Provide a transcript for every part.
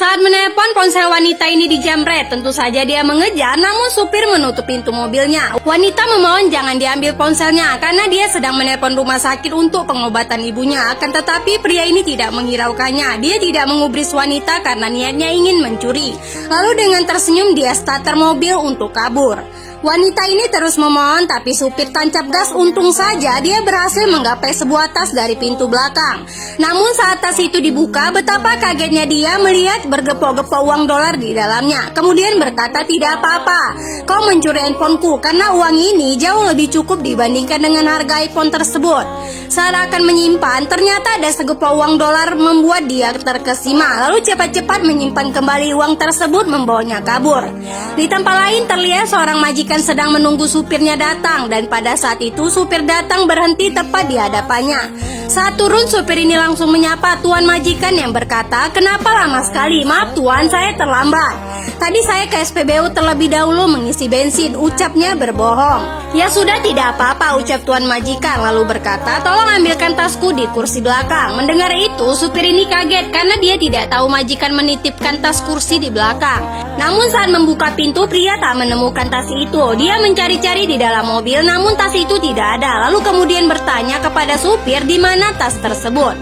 Saat menelpon, ponsel wanita ini dijamret. Tentu saja dia mengejar, namun supir menutup pintu mobilnya. Wanita memohon jangan diambil ponselnya karena dia sedang menelpon rumah sakit untuk pengobatan ibunya. Akan tetapi pria ini tidak menghiraukannya. Dia tidak mengubris wanita karena niatnya ingin mencuri. Lalu dengan tersenyum dia starter mobil untuk kabur. Wanita ini terus memohon, tapi supir tancap gas. Untung saja dia berhasil menggapai sebuah tas dari pintu belakang. Namun saat tas itu dibuka, betapa kagetnya dia melihat bergepok-gepok uang dolar di dalamnya. Kemudian berkata, tidak apa-apa, kau mencuri handphoneku karena uang ini jauh lebih cukup dibandingkan dengan harga iPhone tersebut. Saat akan menyimpan, ternyata ada segepok uang dolar membuat dia terkesima. Lalu cepat-cepat menyimpan kembali uang tersebut, membawanya kabur. Di tempat lain terlihat seorang majikan sedang menunggu supirnya datang, dan pada saat itu supir datang berhenti tepat di hadapannya. Saat turun, supir ini langsung menyapa tuan majikan yang berkata, kenapa lama sekali? Maaf tuan, saya terlambat. Tadi saya ke SPBU terlebih dahulu mengisi bensin, ucapnya berbohong. Ya sudah, tidak apa-apa, ucap tuan majikan lalu berkata, tolong ambilkan tasku di kursi belakang. Mendengar itu, supir ini kaget karena dia tidak tahu majikan menitipkan tas kursi di belakang. Namun saat membuka pintu, pria tak menemukan tas itu. Dia mencari-cari di dalam mobil, namun tas itu tidak ada. Lalu kemudian bertanya kepada supir di mana tas tersebut.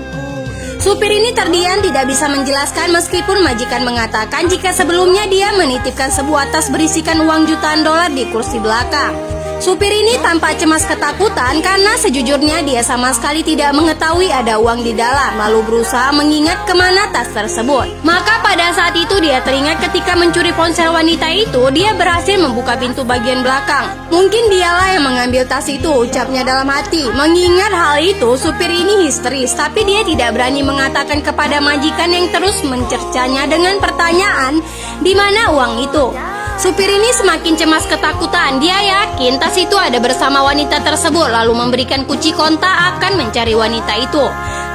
Supir ini terdiam, tidak bisa menjelaskan meskipun majikan mengatakan jika sebelumnya dia menitipkan sebuah tas berisikan uang jutaan dolar di kursi belakang. Supir ini tampak cemas ketakutan karena sejujurnya dia sama sekali tidak mengetahui ada uang di dalam, lalu berusaha mengingat kemana tas tersebut. Maka pada saat itu dia teringat ketika mencuri ponsel wanita itu, dia berhasil membuka pintu bagian belakang. Mungkin dialah yang mengambil tas itu, ucapnya dalam hati. Mengingat hal itu, supir ini histeris, tapi dia tidak berani mengatakan kepada majikan yang terus mencercanya dengan pertanyaan, di mana uang itu? Supir ini semakin cemas ketakutan. Dia yakin tas itu ada bersama wanita tersebut, lalu memberikan kunci kontak akan mencari wanita itu.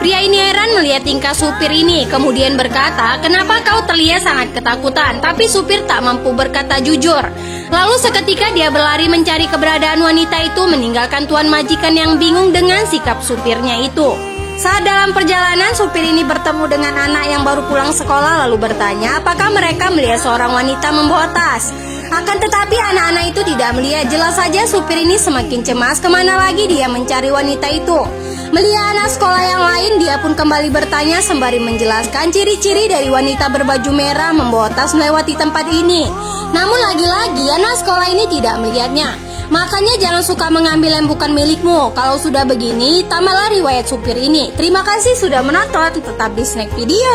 Pria ini heran melihat tingkah supir ini, kemudian berkata, kenapa kau terlihat sangat ketakutan? Tapi supir tak mampu berkata jujur. Lalu seketika dia berlari mencari keberadaan wanita itu, meninggalkan tuan majikan yang bingung dengan sikap supirnya itu. Saat dalam perjalanan, supir ini bertemu dengan anak yang baru pulang sekolah lalu bertanya apakah mereka melihat seorang wanita membawa tas. Akan tetapi anak-anak itu tidak melihat. Jelas saja supir ini semakin cemas, kemana lagi dia mencari wanita itu. Melihat anak sekolah yang lain, dia pun kembali bertanya sembari menjelaskan ciri-ciri dari wanita berbaju merah membawa tas melewati tempat ini. Namun lagi-lagi anak sekolah ini tidak melihatnya. Makanya jangan suka mengambil yang bukan milikmu. Kalau sudah begini, tambahlah riwayat supir ini. Terima kasih sudah menonton, tetap di Snack Video.